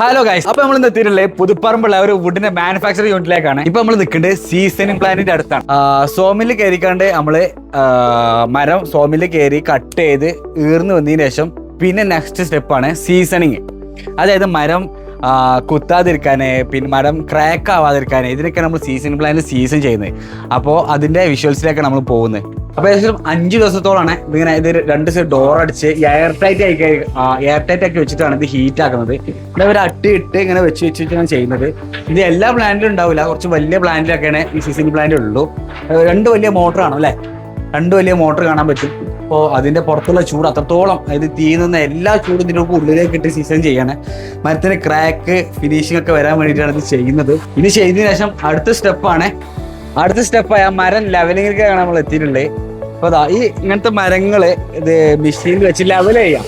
Hello guys, അപ്പൊ നമ്മൾ എത്തിയിട്ടുള്ളത് പുതുപ്പറമ്പുള്ള ഒരു വുഡിന്റെ മാനുഫാക്ചറിംഗ് യൂണിറ്റിലേക്കാണ്. ഇപ്പൊ നമ്മൾ നിൽക്കേണ്ടത് സീസണിങ് പ്ലാന്റിന്റെ അടുത്താണ്. സോമില് കയറിക്കാണ്ട് നമ്മള് മരം സോമില് കയറി കട്ട് ചെയ്ത് ഈർന്ന് വന്നതിന് ശേഷം പിന്നെ നെക്സ്റ്റ് സ്റ്റെപ്പാണ് സീസണിങ്. അതായത് മരം കുത്താതിരിക്കാന്, പിന്നെ മരം ക്രാക്ക് ആവാതിരിക്കാന്, ഇതിനൊക്കെ നമ്മൾ സീസണിങ് പ്ലാന്റിൽ സീസൺ ചെയ്യുന്നത്. അപ്പോൾ അതിന്റെ വിഷ്വൽസിലേക്കാണ് നമ്മൾ പോകുന്നത്. അപ്പോൾ ഏകദേശം 5 ദിവസത്തോളാണ് ഇതിങ്ങനെ ഇത് 2 സൈഡ് ഡോർ അടിച്ച് എയർ ടൈറ്റ് ആക്കി വെച്ചിട്ടാണ് ഇത് ഹീറ്റ് ആക്കുന്നത്. ഇതവർ ഇട്ട് ഇങ്ങനെ വെച്ചിട്ടാണ് ചെയ്യുന്നത്. ഇത് എല്ലാ പ്ലാന്റിലും ഉണ്ടാവില്ല, കുറച്ച് വലിയ പ്ലാന്റിലൊക്കെയാണ് ഈ സീസണിങ് പ്ലാന്റ് ഉള്ളൂ. 2 വലിയ മോട്ടറാണ് അല്ലേ, 2 വലിയ മോട്ടർ കാണാൻ പറ്റും. അപ്പോൾ അതിന്റെ പുറത്തുള്ള ചൂട് അത്രത്തോളം, അതായത് തീരുന്ന എല്ലാ ചൂടും ഇതിനൊക്കെ ഉള്ളിലേക്ക് ഇട്ട് സീസൺ ചെയ്യാണ്. മരത്തിന് ക്രാക്ക് ഫിനിഷിംഗ് ഒക്കെ വരാൻ വേണ്ടിയിട്ടാണ് ഇത് ചെയ്യുന്നത്. ഇത് ചെയ്തതിനു ശേഷം അടുത്ത സ്റ്റെപ്പായ മരം ലെവലിങ്ങിലേക്കാണ് നമ്മൾ എത്തിയിട്ടുള്ളത്. അപ്പോൾ ഈ ഇങ്ങനത്തെ മരങ്ങള് ഇത് മെഷീനിൽ വെച്ച് ലെവൽ ചെയ്യാം.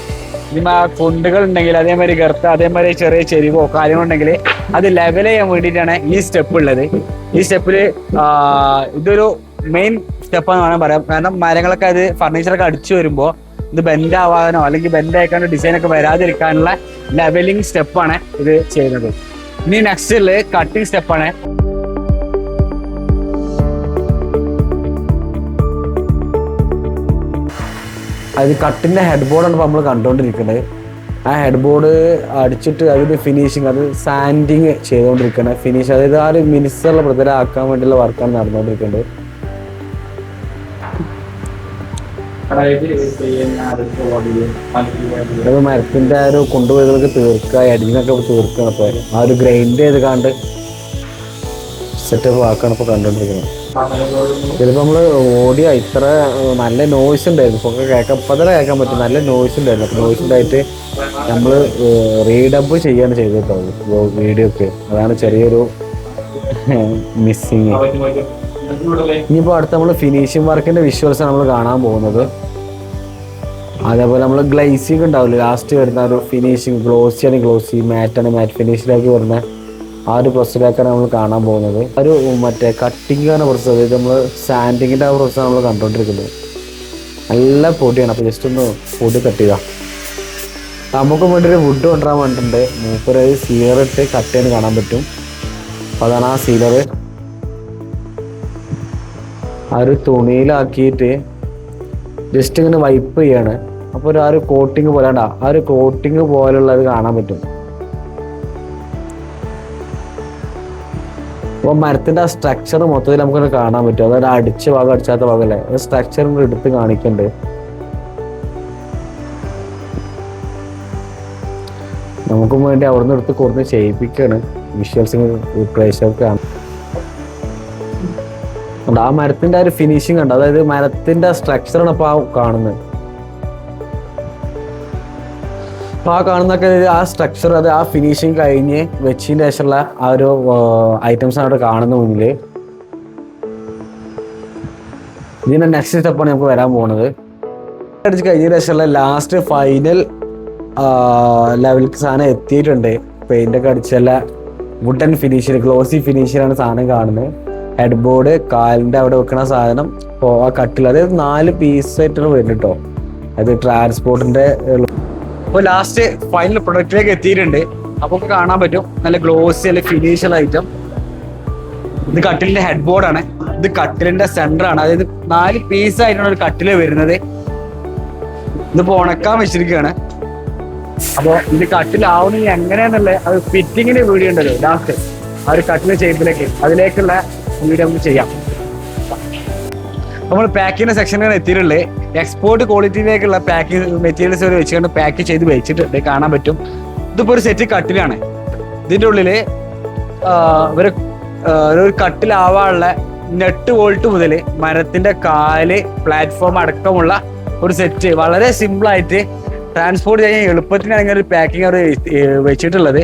ഇനി കൊണ്ടുകൾ ഉണ്ടെങ്കിൽ അതേമാതിരി ഗർത്ത, അതേമാതിരി ചെറിയ ചെരിവോ കാര്യങ്ങളുണ്ടെങ്കിൽ അത് ലെവൽ ചെയ്യാൻ വേണ്ടിയിട്ടാണ് ഈ സ്റ്റെപ്പ് ഉള്ളത്. ഈ സ്റ്റെപ്പില് ഇതൊരു മെയിൻ സ്റ്റെപ്പാന്ന് വേണം പറയാം. കാരണം മരങ്ങളൊക്കെ അത് ഫർണിച്ചറൊക്കെ അടിച്ചു വരുമ്പോൾ ഇത് ബെൻഡ് ആവാനോ അല്ലെങ്കിൽ ബെൻഡ് അയക്കാനോ ഡിസൈനൊക്കെ വരാതിരിക്കാനുള്ള ലെവലിംഗ് സ്റ്റെപ്പാണ് ഇത് ചെയ്യുന്നത്. ഇനി നെക്സ്റ്റ് കട്ടിങ് സ്റ്റെപ്പാണ്. അത് കട്ടിൻ്റെ ഹെഡ് ബോർഡാണ് ഇപ്പോൾ നമ്മൾ കണ്ടുകൊണ്ടിരിക്കുന്നത്. ആ ഹെഡ് ബോർഡ് അടിച്ചിട്ട് അതിൻ്റെ ഫിനിഷിങ്, അത് സാൻഡിങ് ചെയ്തുകൊണ്ടിരിക്കുന്നത്. ഫിനിഷ് അതായത് ആ ഒരു മിനിസ്റ്ററിലെ പ്രതല ആക്കാൻ വേണ്ടിയുള്ള വർക്കാണ് നടന്നുകൊണ്ടിരിക്കുന്നത്. അത് മരത്തിൻ്റെ ആ ഒരു കൊണ്ടുപോയതൊക്കെ തീർക്കുക, എഡിങ്ങൊക്കെ തീർക്കുകയാണ്. ഇപ്പോൾ ആ ഒരു ഗ്രൈൻഡ് ചെയ്ത് കണ്ട് സെറ്റപ്പ് ആക്കാണ് ഇപ്പോൾ കണ്ടുകൊണ്ടിരിക്കുന്നത്. ചിലപ്പോൾ നമ്മൾ ഓഡിയോ ഇത്ര നല്ല നോയ്സ് ഉണ്ടായിരുന്നു, ഇപ്പോൾ തന്നെ കേൾക്കാൻ പറ്റും. നല്ല നോയ്സ് ഉണ്ടായിരുന്നു. അപ്പോൾ നോയ്സ് ഉണ്ടായിട്ട് നമ്മൾ റീഡബ് ചെയ്യാണ് ചെയ്തിട്ടോ വീഡിയോ ഒക്കെ. അതാണ് ചെറിയൊരു മിസ്സിങ്. ഇനിയിപ്പോൾ അടുത്ത നമ്മൾ ഫിനിഷിംഗ് വർക്കിന്റെ വിഷ്വൽസ് നമ്മൾ കാണാൻ പോകുന്നത്. അതേപോലെ നമ്മൾ ഗ്ലേസിങ് ഉണ്ടാവില്ല, ലാസ്റ്റ് വരുന്ന ഒരു ഫിനിഷിങ്, ഗ്ലോസി മാറ്റ് ഫിനിഷിലേക്ക് വരുന്ന ആ ഒരു പ്രൊസസ്സിലേക്കാണ് നമ്മൾ കാണാൻ പോകുന്നത്. ഒരു മറ്റേ കട്ടിങ്ങാണ് പ്രോസസ്സ്, അതായത് നമ്മൾ സാൻഡിങ്ങിൻ്റെ ആ പ്രോസസ്സാണ് നമ്മൾ കണ്ടുകൊണ്ടിരിക്കുന്നത്. നല്ല പൊടിയാണ്. അപ്പോൾ ജസ്റ്റ് ഒന്ന് പൊടി കട്ട് ചെയ്യുക. നമുക്ക് വേണ്ടി ഒരു വുഡ് കൊണ്ടുവരാൻ വേണ്ടിയിട്ടുണ്ട്. മൂപ്പര് സീലർ ഇട്ട് കട്ട് ചെയ്യാൻ കാണാൻ പറ്റും. അപ്പോൾ അതാണ് ആ സീലർ. ആ ഒരു തുണിയിലാക്കിയിട്ട് ജസ്റ്റ് ഇങ്ങനെ വൈപ്പ് ചെയ്യാണ്. അപ്പോൾ ആ ഒരു കോട്ടിങ് പോലെ ആ ഒരു കോട്ടിങ് പോലുള്ളത് കാണാൻ പറ്റും. അപ്പോൾ മരത്തിൻ്റെ ആ സ്ട്രക്ചർ മൊത്തത്തിൽ നമുക്കൊന്ന് കാണാൻ പറ്റും. അതായത് അടിച്ച ഭാഗം അടിച്ചാത്ത ഭാഗമല്ലേ, അത് സ്ട്രക്ചർ കൂടെ എടുത്ത് കാണിക്കുന്നുണ്ട്. നമുക്കും വേണ്ടി അവിടുന്ന് എടുത്ത് കുറഞ്ഞ് ചെയ്യിപ്പിക്കുകയാണ്. വിഷ്വൽസ് പ്രേക്ഷകർക്ക് കാണാം. ആ മരത്തിന്റെ ആ ഒരു ഫിനിഷിംഗ് ഉണ്ട്, അതായത് മരത്തിന്റെ സ്ട്രക്ചറാണ് അപ്പോൾ ആ കാണുന്നത്. അപ്പോൾ ആ കാണുന്നൊക്കെ ആ സ്ട്രക്ചർ, അത് ആ ഫിനിഷിങ് കഴിഞ്ഞ് വെച്ചതിന് ശേഷമുള്ള ആ ഒരു ഐറ്റംസ് ആണ് അവിടെ കാണുന്ന മുന്നിൽ. ഇതിന്റെ നെക്സ്റ്റ് സ്റ്റെപ്പാണ് നമുക്ക് വരാൻ പോകുന്നത്. അടിച്ച് കഴിഞ്ഞതിന് ശേഷമുള്ള ലാസ്റ്റ് ഫൈനൽ ലെവലിലേക്ക് സാധനം എത്തിയിട്ടുണ്ട്. പെയിൻ്റൊക്കെ അടിച്ചുള്ള വുഡൻ ഫിനിഷിൽ, ഗ്ലോസി ഫിനിഷിലാണ് സാധനം കാണുന്നത്. ഹെഡ് ബോർഡ്, കാലിൻ്റെ അവിടെ വെക്കുന്ന സാധനം ഇപ്പോൾ ആ കട്ടിൽ, അതായത് 4 പീസായിട്ടാണ് വരുന്നത് കേട്ടോ. അത് ട്രാൻസ്പോർട്ടിൻ്റെ. അപ്പോൾ ലാസ്റ്റ് ഫൈനൽ പ്രൊഡക്റ്റിലേക്ക് എത്തിയിട്ടുണ്ട്. അപ്പോൾ കാണാൻ പറ്റും നല്ല ഗ്ലോസി അല്ലെ ഫിനിഷ്യൽ ഐറ്റം. ഇത് കട്ടിലിൻ്റെ ഹെഡ് ബോർഡാണ്. ഇത് കട്ടിലിൻ്റെ സെൻറ്ററാണ്. അതായത് 4 പീസായിട്ടാണ് ഒരു കട്ടിൽ വരുന്നത്. ഇതിപ്പോൾ ഉണക്കാൻ വെച്ചിരിക്കുകയാണ്. അപ്പോൾ ഇത് കട്ടിലാവുന്നത് എങ്ങനെയാണെന്നല്ലേ അത് ഫിറ്റിങ്ങിന് വീഡിയോ ഉണ്ടല്ലോ ലാസ്റ്റ്, ആ ഒരു കട്ടിൽ ഷേപ്പിലേക്ക്, അതിലേക്കുള്ള വീഡിയോ നമുക്ക് ചെയ്യാം. നമ്മൾ പാക്കിങ്ങിന്റെ സെക്ഷനിലാണ് എത്തിയിട്ടുള്ളത്. എക്സ്പോർട്ട് ക്വാളിറ്റിയിലേക്കുള്ള പാക്കിംഗ് മെറ്റീരിയൽസ് വരെ വെച്ചുകൊണ്ട് പാക്ക് ചെയ്ത് വെച്ചിട്ടുണ്ട്, കാണാൻ പറ്റും. ഇതിപ്പോൾ ഒരു സെറ്റ് കട്ടിലാണ്. ഇതിൻ്റെ ഉള്ളിൽ ഒരു കട്ടിലാവാനുള്ള നെട്ട് വോൾട്ട് മുതൽ മരത്തിന്റെ കാല്, പ്ലാറ്റ്ഫോം അടക്കമുള്ള ഒരു സെറ്റ് വളരെ സിമ്പിളായിട്ട് ട്രാൻസ്പോർട്ട് ചെയ്യാൻ എളുപ്പത്തിനാണ് ഇങ്ങനെ ഒരു പാക്കിംഗ് അവർ വെച്ചിട്ടുള്ളത്.